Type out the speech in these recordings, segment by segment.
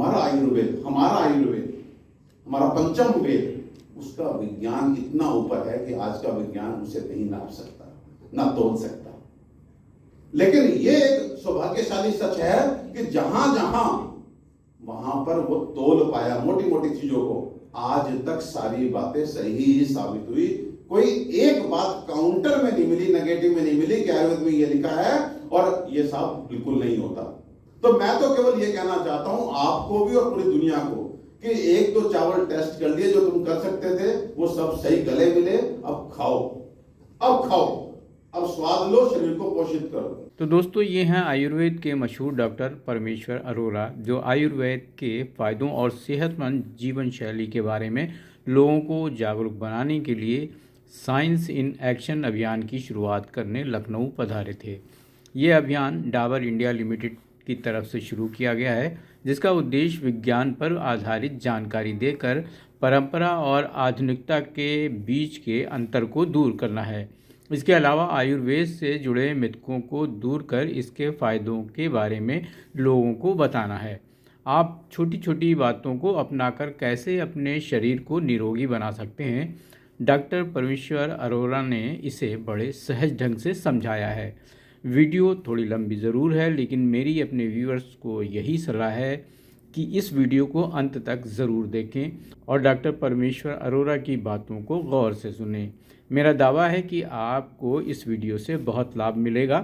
हमारा आयुर्वेद, हमारा पंचम वेद, उसका विज्ञान इतना ऊपर है कि आज का विज्ञान उसे नहीं नाप सकता, ना तोल सकता। लेकिन ये एक सौभाग्यशाली सच है कि जहां जहां वहां पर वो तोल पाया मोटी मोटी चीजों को, आज तक सारी बातें सही ही साबित हुई। कोई एक बात काउंटर में नहीं मिली, नेगेटिव में नहीं मिली कि आयुर्वेद में ये लिखा है और ये साफ बिल्कुल नहीं होता। तो मैं तो केवल ये कहना चाहता हूं आपको भी और पूरी दुनिया को कि एक दो चावल टेस्ट कर लिए जो तुम कर सकते थे, वो सब सही गले मिले, अब खाओ, अब स्वाद लो, शरीर को पोषित करो। तो दोस्तों, ये हैं आयुर्वेद के मशहूर डॉक्टर परमेश्वर अरोरा, जो आयुर्वेद के फ़ायदों और सेहतमंद जीवन शैली के बारे में लोगों को जागरूक बनाने के लिए साइंस इन एक्शन अभियान की शुरुआत करने लखनऊ पधारे थे। ये अभियान डाबर इंडिया लिमिटेड की तरफ से शुरू किया गया है, जिसका उद्देश्य विज्ञान पर आधारित जानकारी देकर परंपरा और आधुनिकता के बीच के अंतर को दूर करना है। इसके अलावा आयुर्वेद से जुड़े मिथकों को दूर कर इसके फ़ायदों के बारे में लोगों को बताना है। आप छोटी छोटी बातों को अपनाकर कैसे अपने शरीर को निरोगी बना सकते हैं, डॉक्टर परमेश्वर अरोरा ने इसे बड़े सहज ढंग से समझाया है। वीडियो थोड़ी लंबी ज़रूर है, लेकिन मेरी अपने व्यूअर्स को यही सलाह है कि इस वीडियो को अंत तक ज़रूर देखें और डॉक्टर परमेश्वर अरोरा की बातों को गौर से सुनें। मेरा दावा है कि आपको इस वीडियो से बहुत लाभ मिलेगा।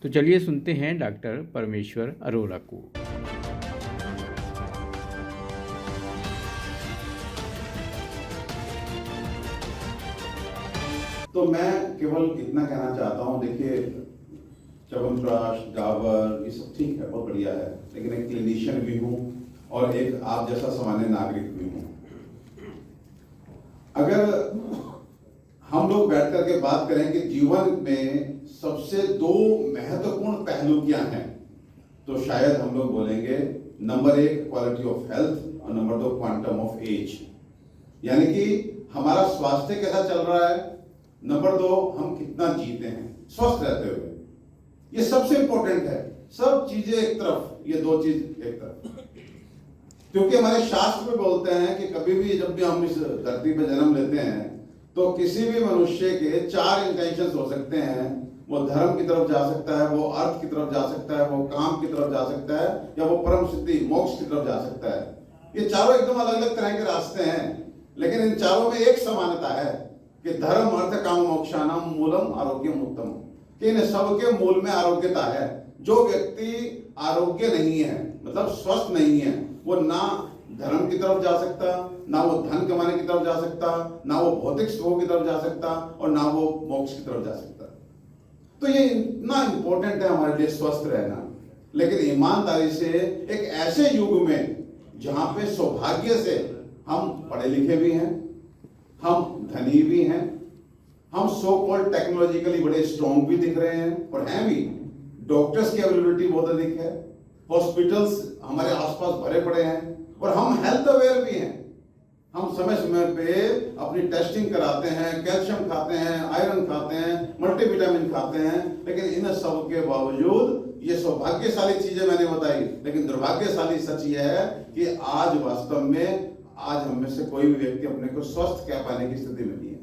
तो चलिए सुनते हैं डॉक्टर परमेश्वर अरोरा को। तो मैं केवल इतना कहना चाहता हूं, देखिए च्यवनप्राश, डाबर, ये सब ठीक है, बहुत बढ़िया है, लेकिन एक क्लिनिशियन भी हूं और एक आप जैसा सामान्य नागरिक भी हूं। अगर हम लोग बैठ करके बात करें कि जीवन में सबसे दो महत्वपूर्ण पहलू क्या हैं, तो शायद हम लोग बोलेंगे नंबर 1 क्वालिटी ऑफ हेल्थ और नंबर 2 क्वांटम ऑफ एज, यानी कि हमारा स्वास्थ्य कैसा चल रहा है, नंबर 2 हम कितना जीते हैं स्वस्थ रहते हुए। ये सबसे इंपॉर्टेंट है। सब चीजें एक तरफ, ये दो चीज एक तरफ, क्योंकि हमारे शास्त्र में बोलते हैं कि कभी भी जब भी हम इस धरती पर जन्म लेते हैं तो किसी भी मनुष्य के 4 इंटेंशंस हो सकते हैं। वो धर्म की तरफ जा सकता है, वो अर्थ की तरफ जा सकता है, वो काम की तरफ जा सकता है, या वो परम सिद्धि मोक्ष की तरफ जा सकता है। ये चारों एकदम अलग अलग तरह के रास्ते हैं, लेकिन इन चारों में एक समानता है कि धर्म अर्थ काम मोक्षानाम मूलम आरोग्यम उत्तम, कि इन सबके मूल में आरोग्यता है। जो व्यक्ति आरोग्य नहीं है, मतलब स्वस्थ नहीं है, वो ना धर्म की तरफ जा सकता, ना वो धन कमाने की तरफ जा सकता, ना वो भौतिक सुखों की तरफ जा सकता, और ना वो मोक्ष की तरफ जा सकता। तो ये इतना इंपॉर्टेंट है हमारे लिए स्वस्थ रहना। लेकिन ईमानदारी से एक ऐसे युग में जहां पे सौभाग्य से हम पढ़े लिखे भी हैं, हम धनी भी हैं, हम सो कॉल्ड टेक्नोलॉजिकली बड़े स्ट्रॉन्ग भी दिख रहे हैं और हैं भी, डॉक्टर्स की अवेलेबिलिटी बहुत अधिक है, हॉस्पिटल्स हमारे आसपास भरे पड़े हैं, और हम हेल्थ अवेयर भी हैं। हम समय समय पे अपनी टेस्टिंग कराते हैं, कैल्शियम खाते हैं, आयरन खाते हैं, मल्टीविटामिन खाते हैं, लेकिन इन सब के बावजूद ये सौभाग्यशाली चीजें मैंने बताई, लेकिन दुर्भाग्यशाली सच ये है कि आज वास्तव में आज हम में से कोई भी व्यक्ति अपने को स्वस्थ कह पाने की स्थिति में नहीं है।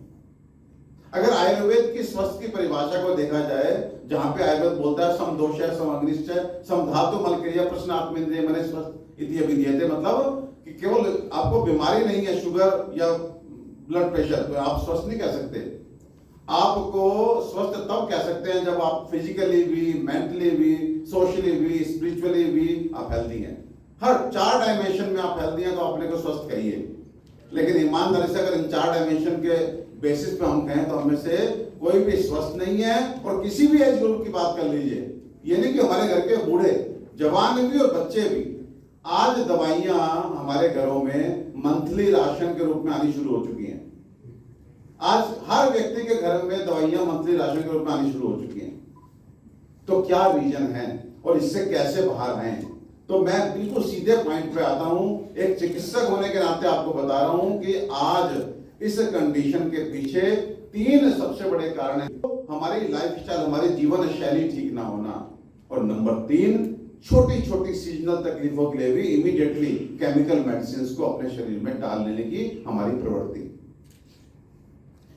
अगर आयुर्वेद की स्वस्थ की परिभाषा को देखा जाए, जहां पे आयुर्वेद बोलता है सम दोषः सम अग्निश्चय सम धातु मल क्रिया प्रश्न आत्मेंद्रिय मने स्वस्थ इति अभिधीयते, मतलब कि केवल आपको बीमारी नहीं है, शुगर या ब्लड प्रेशर, तो आप स्वस्थ नहीं कह सकते। आपको स्वस्थ तब कह सकते हैं जब आप फिजिकली भी, मेंटली भी, सोशली भी, स्पिरिचुअली भी आप हेल्दी हैं। हर 4 डायमेंशन में आप हेल्दी हैं तो अपने को स्वस्थ कहिए। लेकिन ईमानदारी से अगर इन 4 डायमेंशन के बेसिस पे हम कहें तो हमें से कोई भी स्वस्थ नहीं है। और किसी भी एज ग्रुप की बात कर लीजिए, ये नहीं कि हमारे घर के बूढ़े, जवान भी और बच्चे भी, आज दवाइयां हमारे घरों में मंथली राशन के रूप में आनी शुरू हो चुकी हैं। आज हर व्यक्ति के घर में दवाइयां मंथली राशन के रूप में आनी शुरू हो चुकी हैं। तो क्या रीजन है और इससे कैसे बाहर आए? तो मैं बिल्कुल सीधे पॉइंट पे आता हूं। एक चिकित्सक होने के नाते आपको बता रहा हूं कि आज इस कंडीशन के पीछे 3 सबसे बड़े कारण हैं। हमारी लाइफस्टाइल, हमारी जीवन शैली ठीक ना होना, और नंबर 3 छोटी छोटी सीजनल तकलीफों के लिए भी इमीडिएटली केमिकल मेडिसिन को अपने शरीर में डाल लेने की हमारी प्रवृत्ति।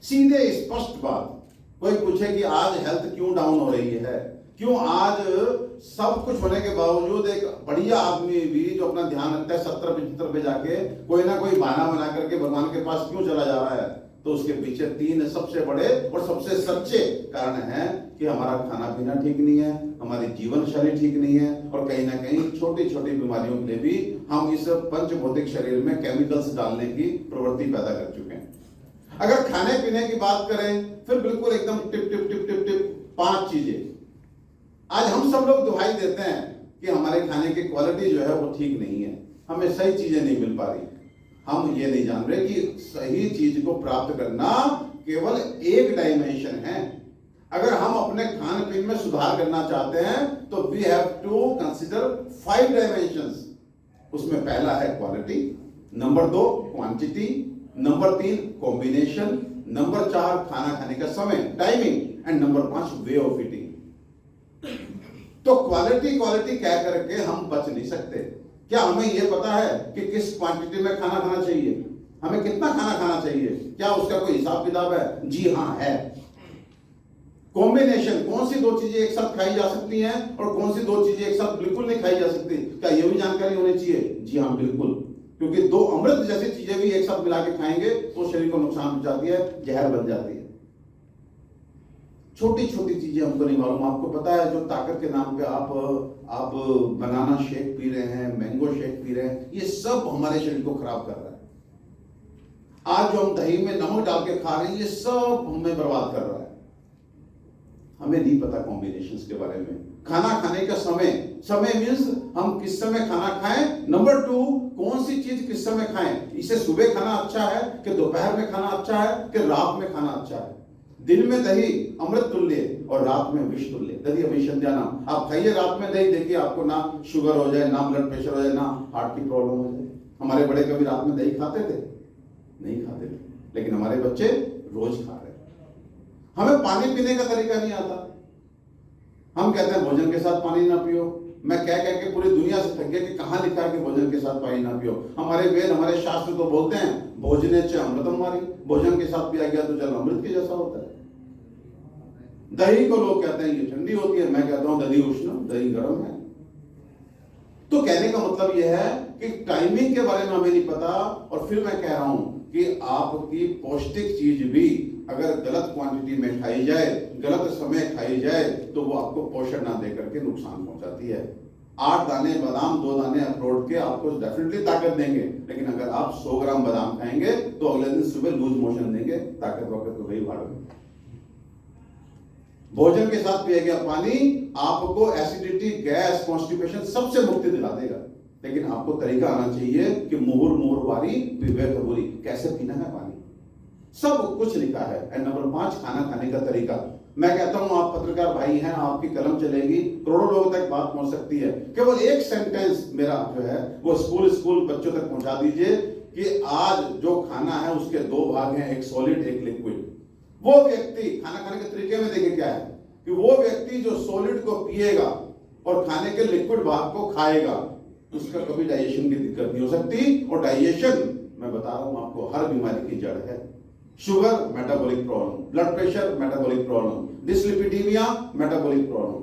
सीधे स्पष्ट बात, कोई पूछे कि आज हेल्थ क्यों डाउन हो रही है, क्यों आज सब कुछ होने के बावजूद एक बढ़िया आदमी भी जो अपना ध्यान रखता है 70-75 पे जाके कोई ना कोई बहाना बना करके भगवान के पास क्यों चला जा रहा है, तो उसके पीछे 3 सबसे बड़े और सबसे सच्चे कारण हैं कि हमारा खाना पीना ठीक नहीं है, हमारी जीवन शैली ठीक नहीं है, और कहीं ना कहीं छोटी छोटी बीमारियों के लिए भी हम इस पंच भौतिक शरीर में केमिकल्स डालने की प्रवृत्ति पैदा कर चुके हैं। अगर खाने पीने की बात करें फिर बिल्कुल एकदम tip tip tip tip tip 5 चीजें आज हम सब लोग दुहाई देते हैं कि हमारे खाने की क्वालिटी जो है वो ठीक नहीं है, हमें सही चीजें नहीं मिल पा रही। हम ये नहीं जान रहे कि सही चीज को प्राप्त करना केवल एक डायमेंशन है। अगर हम अपने खान पीन में सुधार करना चाहते हैं तो we have to consider 5 dimensions. उसमें पहला है quality, number 2 quantity, number 3 combination, number 4 खाना खाने का समय timing, and number 5 way of eating. तो क्वालिटी क्वालिटी कह करके हम बच नहीं सकते। क्या हमें यह पता है कि किस क्वांटिटी में खाना खाना चाहिए, हमें कितना खाना खाना चाहिए, क्या उसका कोई हिसाब किताब है? जी हाँ है। कॉम्बिनेशन, कौन सी 2 चीजें एक साथ खाई जा सकती हैं और कौन सी 2 चीजें एक साथ बिल्कुल नहीं खाई जा सकती, क्या यह भी जानकारी होनी चाहिए? जी हाँ बिल्कुल, क्योंकि 2 अमृत जैसी चीजें भी एक साथ मिला के खाएंगे तो शरीर को नुकसान पहुंचाती है, जहर बन जाती है। छोटी छोटी चीजें हमको नहीं मालूम। आपको पता है जो ताकत के नाम पे आप बनाना शेक पी रहे हैं, मैंगो शेक पी रहे हैं, ये सब हमारे शरीर को खराब कर रहा है। आज जो हम दही में नमक डाल के खा रहे हैं ये सब हमें बर्बाद कर रहा है। हमें नहीं पता कॉम्बिनेशंस के बारे में। खाना खाने का समय, समय मीन्स हम किस समय खाना खाएं। नंबर 2 कौन सी चीज किस समय खाएं, इसे सुबह खाना अच्छा है कि दोपहर में खाना अच्छा है कि रात में खाना अच्छा है। दिन में दही अमृत तुल्य और रात में विष तुल्य, दही अभिसंध्या नाम। आप खाइए रात में दही, देखिए आपको ना शुगर हो जाए, ना ब्लड प्रेशर हो जाए, ना हार्ट की प्रॉब्लम हो जाए। हमारे बड़े कभी रात में दही खाते थे? नहीं खाते थे, लेकिन हमारे बच्चे रोज खा रहे हैं। हमें पानी पीने का तरीका नहीं आता। हम कहते हैं भोजन के साथ पानी ना पियो। मैं कह कह के पूरी दुनिया से थक गया कि कहां लिखा है कि भोजन के साथ पानी ना पियो। हमारे वेद, हमारे शास्त्र तो बोलते हैं भोजने च अमृतम मारी, भोजन के साथ पिया गया तो जल अमृत के जैसा होता है। दही को लोग कहते हैं ये ठंडी होती है, मैं कहता हूं दही उष्ण, दही गर्म है। तो कहने का मतलब यह है कि टाइमिंग के बारे में हमें नहीं पता। और फिर मैं कह रहा हूं कि आपकी पौष्टिक चीज भी अगर गलत क्वांटिटी में खाई जाए, गलत समय खाई जाए, तो वो आपको पोषण ना देकर के नुकसान पहुंचाती है। 8 दाने बादाम, 2 दाने अखरोट के आपको डेफिनेटली ताकत देंगे, लेकिन अगर आप 100 ग्राम बादाम खाएंगे तो अगले दिन सुबह लूज मोशन देंगे, ताकत वाकत तो वही भागेगी। भोजन के साथ पिया गया पानी आपको एसिडिटी, गैस, कॉन्स्टिपेशन सबसे मुक्ति दिला देगा। लेकिन आपको तरीका आना चाहिए कि मुहुर मुहुर वारी पीवे कबूरी, कैसे पीना है पानी, सब कुछ लिखा है। एंड नंबर 5 खाना खाने का तरीका। मैं कहता हूं आप पत्रकार भाई हैं, आपकी कलम चलेगी, करोड़ों लोगों तक बात पहुंच सकती है। केवल एक सेंटेंस मेरा जो है वो स्कूल बच्चों तक पहुंचा दीजिए कि आज जो खाना है उसके 2 भाग हैं, एक सॉलिड एक लिक्विड। वो व्यक्ति, खाना खाने के तरीके में देखिए क्या है कि वो व्यक्ति जो सॉलिड को पिएगा और खाने के लिक्विड भाग को खाएगा, उसका कभी डाइजेशन की दिक्कत नहीं हो सकती। और डाइजेशन मैं बता रहा हूं आपको हर बीमारी की जड़ है। Sugar metabolic problem, blood pressure metabolic problem, dyslipidaemia metabolic problem,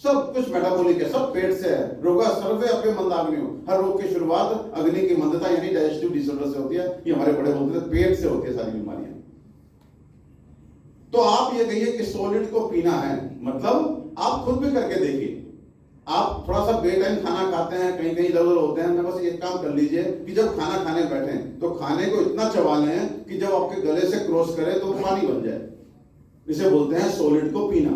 सब कुछ मेटाबॉलिक है, सब पेट से है। रोगा सर्वे अपने मंदाग्नियों, हर रोग की शुरुआत अग्नि की मंदता यानी डाइजेस्टिव डिसऑर्डर से होती है। ये हमारे बड़े बोलते थे पेट से होती है सारी बीमारियां। तो आप ये कहिए कि सॉलिड को पीना है, मतलब आप खुद भी करके देखिए। आप थोड़ा सा बेटाइम खाना खाते हैं, कहीं कहीं इधर उधर होते हैं, मैं बस एक काम कर लीजिए कि जब खाना खाने बैठे तो खाने को इतना चबा लें कि जब आपके गले से क्रॉस करे तो पानी बन जाए। इसे बोलते हैं सॉलिड को पीना।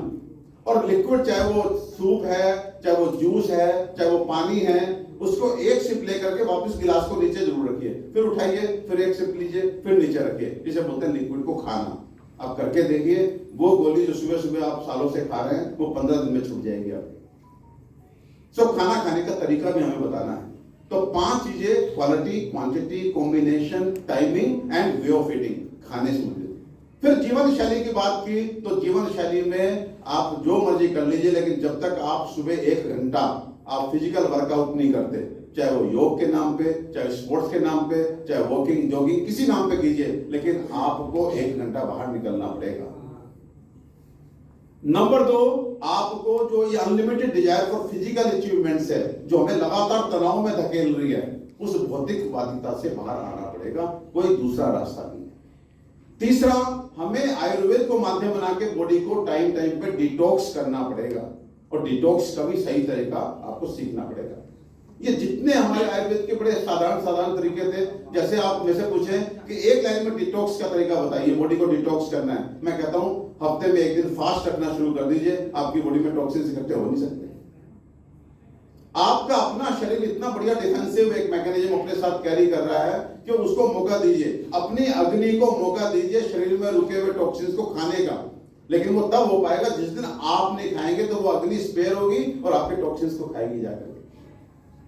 और लिक्विड, चाहे वो सूप है, चाहे वो जूस है, चाहे वो पानी है, उसको एक सिप लेकर के वापस गिलास को नीचे जरूर रखिए, फिर उठाइए, फिर एक सिप लीजिए, फिर नीचे रखिए। इसे बोलते हैं लिक्विड को खाना। आप करके देखिए, वो गोली जो सुबह सुबह आप सालों से खा रहे हैं वो 15 दिन में छूट जाएगी आपकी। खाना खाने का तरीका भी हमें बताना है। तो 5 चीजें, quality, quantity, combination, timing and way of eating, खाने से मुझे। फिर जीवन शैली की बात की तो जीवन शैली में आप जो मर्जी कर लीजिए, लेकिन जब तक आप सुबह 1 घंटा आप फिजिकल वर्कआउट नहीं करते, चाहे वो योग के नाम पे, चाहे स्पोर्ट्स के नाम पे, चाहे वॉकिंग जॉगिंग किसी नाम पे कीजिए, लेकिन आपको 1 घंटा बाहर निकलना पड़ेगा। नंबर 2, आपको जो ये unlimited desire for physical achievements है, जो हमें लगातार तनाव में धकेल रही है, उस भौतिकवादिता से बाहर आना पड़ेगा, कोई दूसरा रास्ता नहीं है। तीसरा, हमें आयुर्वेद को माध्यम बना के बॉडी को टाइम टाइम पे डिटॉक्स करना पड़ेगा, और डिटॉक्स का भी सही तरीका आपको सीखना पड़ेगा। ये जितने हमारे आयुर्वेद के बड़े साधारण तरीके थे, जैसे आप मेरे से पूछें कि एक लाइन में डिटॉक्स का तरीका बताइए, बॉडी को डिटॉक्स करना है, मैं कहता हूं हफ्ते में 1 दिन फास्ट रखना शुरू कर दीजिए, आपकी बॉडी में टॉक्सिन्स इकट्ठे हो नहीं सकते। आपका अपना शरीर इतना बढ़िया डिफेंसिव एक मैकेनिज्म अपने साथ कैरी कर रहा है कि उसको मौका दीजिए, अपनी अग्नि को मौका दीजिए शरीर में रुके हुए टॉक्सिन्स को खाने का। लेकिन वो तब हो पाएगा जिस दिन आप नहीं खाएंगे, तो वो अग्नि स्पेयर होगी और आपके टॉक्सिन्स को खाएगी जाकर।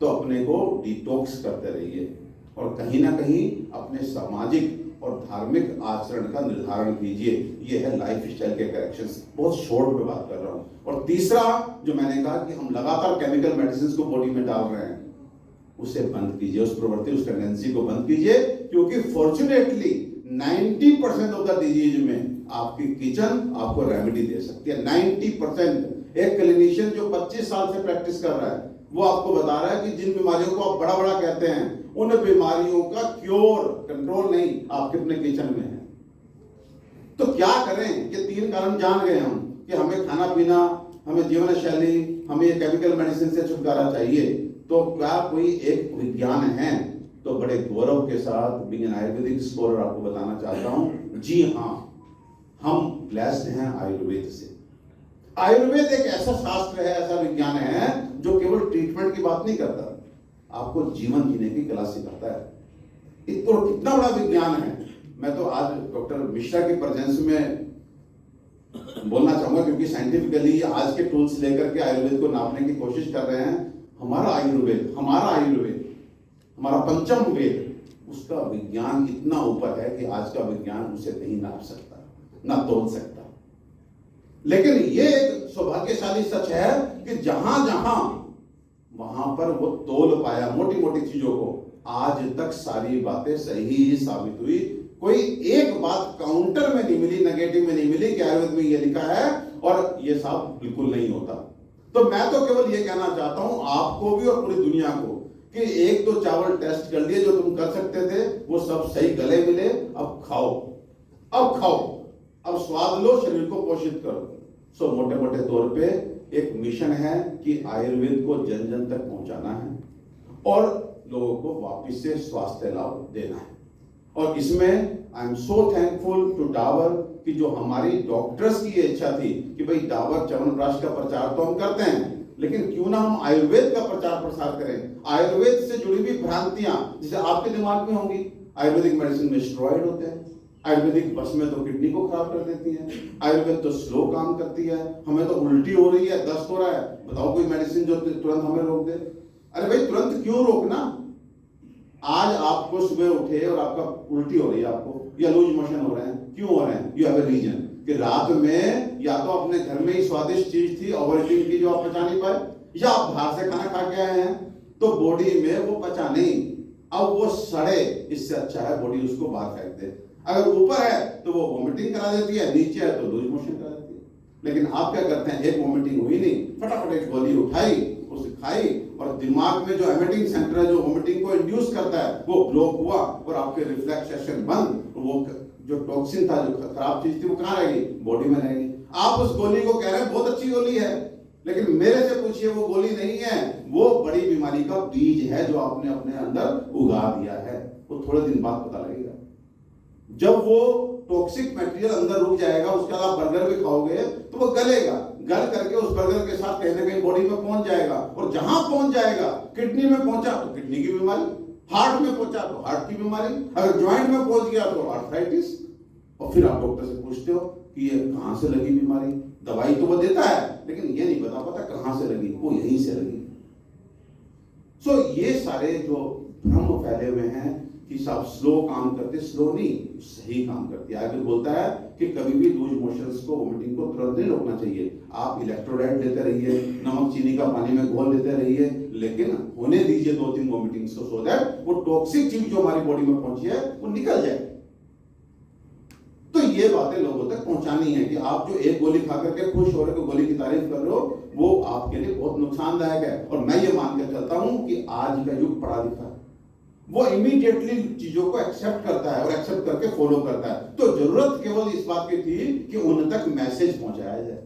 तो अपने को डिटॉक्स करते रहिए, और कहीं ना कहीं अपने सामाजिक और धार्मिक आचरण का निर्धारण कीजिए। ये है लाइफ स्टाइल के करेक्शंस, बहुत शॉर्ट में बात कर रहा हूं। और तीसरा, जो मैंने कहा कि हम लगातार केमिकल मेडिसिन को बॉडी में डाल रहे हैं, उसे बंद कीजिए, उस प्रवृत्ति, उस टेंडेंसी को बंद कीजिए, क्योंकि फॉर्चुनेटली 90% ऑफ द डिजीज में आपकी किचन आपको रेमेडी दे सकती है। 90%। एक क्लिनिशियन जो 25 साल से प्रैक्टिस कर रहा है, वो आपको बता रहा है कि जिन बीमारियों को आप बड़ा बड़ा कहते हैं, उन बीमारियों का क्योर, कंट्रोल नहीं, आपके अपने किचन में है। तो क्या करें? ये 3 कारण जान गए हम कि हमें खाना पीना, हमें जीवन शैली, हमें केमिकल मेडिसिन से छुटकारा चाहिए। तो क्या कोई एक विज्ञान है? तो बड़े गौरव के साथ बीइंग एन आयुर्वेदिक स्कॉलर आपको बताना चाहता हूं, जी हाँ, हम ब्लेस्ड हैं आयुर्वेद से। आयुर्वेद एक ऐसा शास्त्र है, ऐसा विज्ञान है जो केवल ट्रीटमेंट की बात नहीं करता, आपको जीवन जीने की कला सिखाता है। इतना बड़ा विज्ञान है। मैं तो आज डॉक्टर मिश्रा की प्रेजेंस में बोलना चाहूंगा, क्योंकि साइंटिफिकली आज के टूल्स लेकर के आयुर्वेद को नापने की कोशिश कर रहे हैं। हमारा आयुर्वेद, हमारा पंचम वेद, उसका विज्ञान इतना ऊपर है कि आज का विज्ञान उसे नहीं नाप सकता, ना तोल सकता। लेकिन ये एक सौभाग्यशाली सच है कि जहां जहां वहां पर वो तोल पाया मोटी मोटी चीजों को, आज तक सारी बातें सही ही साबित हुई। कोई एक बात काउंटर में नहीं मिली, नेगेटिव में नहीं मिली कि आयुर्वेद में ये लिखा है और ये साफ बिल्कुल नहीं होता। तो मैं तो केवल ये कहना चाहता हूं आपको भी और पूरी दुनिया को कि 1-2 चावल टेस्ट कर लिए जो तुम कर सकते थे, वो सब सही गले मिले, अब खाओ, अब स्वाद लो, शरीर को पोषित करो। सो मोटे मोटे तौर पे एक मिशन है कि आयुर्वेद को जन जन तक पहुंचाना है और लोगों को वापस से स्वास्थ्य लाभ देना है। और इसमें I am so thankful to Dabur कि जो हमारी डॉक्टर्स की इच्छा थी कि भाई डाबर च्यवनप्राश का प्रचार तो हम करते हैं, लेकिन क्यों ना हम आयुर्वेद का प्रचार प्रसार करें। आयुर्वेद से जुड़ी हुई भ्रांतियां जैसे आपके दिमाग में होंगी, आयुर्वेदिक मेडिसिन में स्टेरॉइड होते हैं, आयुर्वेदिक बस में तो किडनी को खराब कर देती है, आयुर्वेद तो स्लो काम करती है, हमें तो उल्टी हो रही है, दस्त हो रहा है, बताओ कोई मेडिसिन जो तुरंत हमें रोक दे। अरे भाई तुरंत क्यों रोकना? आज आपको सुबह उठे और आपका उल्टी हो रही है, आपको या लूज मोशन हो रहे हैं, क्यों हो रहे हैं? यू हैव अ रीजन कि रात में या तो अपने घर में ही स्वादिष्ट चीज थी ओवर ईटिंग की जो आप पचा नहीं पाए, या आप बाहर से खाना खा के आए हैं तो बॉडी में वो पचा नहीं, अब वो सड़े, इससे अच्छा है बॉडी उसको बाहर फेंक दे। अगर ऊपर है तो वो वोमिटिंग करा देती है, नीचे है तो लूज मोशन करा देती है। लेकिन आप क्या करते हैं, एक वोमिटिंग हुई नहीं, फटाफट एक गोली उठाई, उसे खाई, और दिमाग में जो एमिटिंग सेंटर है जो वोमिटिंग को इंड्यूस करता है वो ब्लॉक हुआ और आपके रिफ्लेक्सेशन बंद, वो जो टॉक्सिन था, जो खराब चीज थी, वो कहाँ रहेगी? बॉडी में रहेगी। आप उस गोली को कह रहे हैं बहुत अच्छी गोली है, लेकिन मेरे से पूछिए वो गोली नहीं है, वो बड़ी बीमारी का बीज है जो आपने अपने अंदर उगा दिया है। वो थोड़े दिन बाद पता लगेगा। जब वो टॉक्सिक मटेरियल अंदर रुक जाएगा, उसके बाद आप बर्गर भी खाओगे तो वो गलेगा, गल करके उस बर्गर के साथ कहीं ना कहीं बॉडी में पहुंच जाएगा, और जहां पहुंच जाएगा, किडनी में पहुंचा तो किडनी की बीमारी, हार्ट में पहुंचा तो हार्ट की बीमारी, अगर ज्वाइंट में पहुंच गया तो आर्थराइटिस। और फिर आप डॉक्टर से पूछते हो कि ये कहां से लगी बीमारी? दवाई तो वो देता है, लेकिन ये नहीं पता कहां से लगी, वो यहीं से लगी। सो ये सारे जो भ्रम फैले हुए हैं कि साहब स्लो काम करते, स्लो नहीं, सही काम करती है। आगे बोलता है कि कभी भी लूज मोशंस को, वोमिटिंग को तुरंत नहीं रोकना चाहिए। आप इलेक्ट्रोलाइट लेते रहिए, नमक चीनी का पानी में घोल लेते रहिए, लेकिन होने दीजिए 2-3 वोमिटिंग्स को, सो दैट वो टॉक्सिक चीज जो हमारी बॉडी में पहुंची है वो निकल जाए। तो ये बातें लोगों तक पहुंचानी है कि आप जो एक गोली खा करके खुश हो रहे हो, गोली की तारीफ कर रहे हो, वो आपके लिए बहुत नुकसानदायक है। और मैं ये मान के चलता हूं कि आज का युग पढ़ा लिखा है, वो इमीडिएटली चीजों को एक्सेप्ट करता है और एक्सेप्ट करके फॉलो करता है। तो जरूरत केवल इस बात की थी कि उन तक मैसेज पहुंचाया जाए।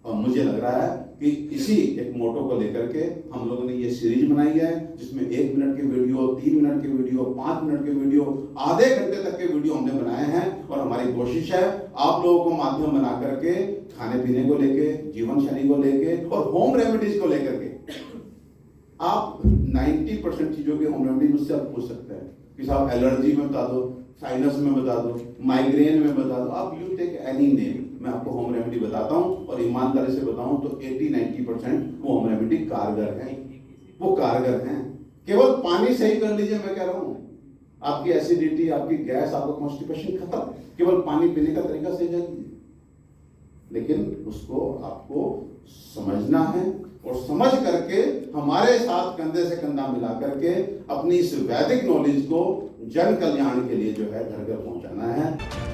और मुझे लग रहा है कि इसी एक मोटो को लेकर के हम लोगों ने ये सीरीज बनाई है, जिसमें 1 मिनट के वीडियो, 3 मिनट के वीडियो, 5 मिनट के वीडियो, आधे घंटे तक के वीडियो हमने बनाए हैं। और हमारी कोशिश है आप लोगों को माध्यम बना करके खाने पीने को लेके, जीवन शैली को लेके और होम रेमेडीज को लेकर के, आप 90% चीजों के होम रेमेडी मुझसे आप पूछ सकते हैं कि साहब एलर्जी में बता दो, साइनस में बता दो, माइग्रेन में बता दो, आप यू टेक एनी नेम, मैं आपको होम रेमेडी बताता हूं। और ईमानदारी से बताऊं तो 80-90% वो होम रेमेडी कारगर है, वो कारगर हैं। केवल पानी सही कर लीजिए, मैं कह रहा हूं आपकी एसिडिटी, आपकी गैस, आपका कॉन्स्टिपेशन खत्म, केवल पानी पीने का तरीका सही कर लीजिए। लेकिन उसको आपको समझना है और समझ करके हमारे साथ कंधे से कंधा मिला करके अपनी इस वैदिक नॉलेज को जन कल्याण के लिए जो है घर घर पहुंचाना है।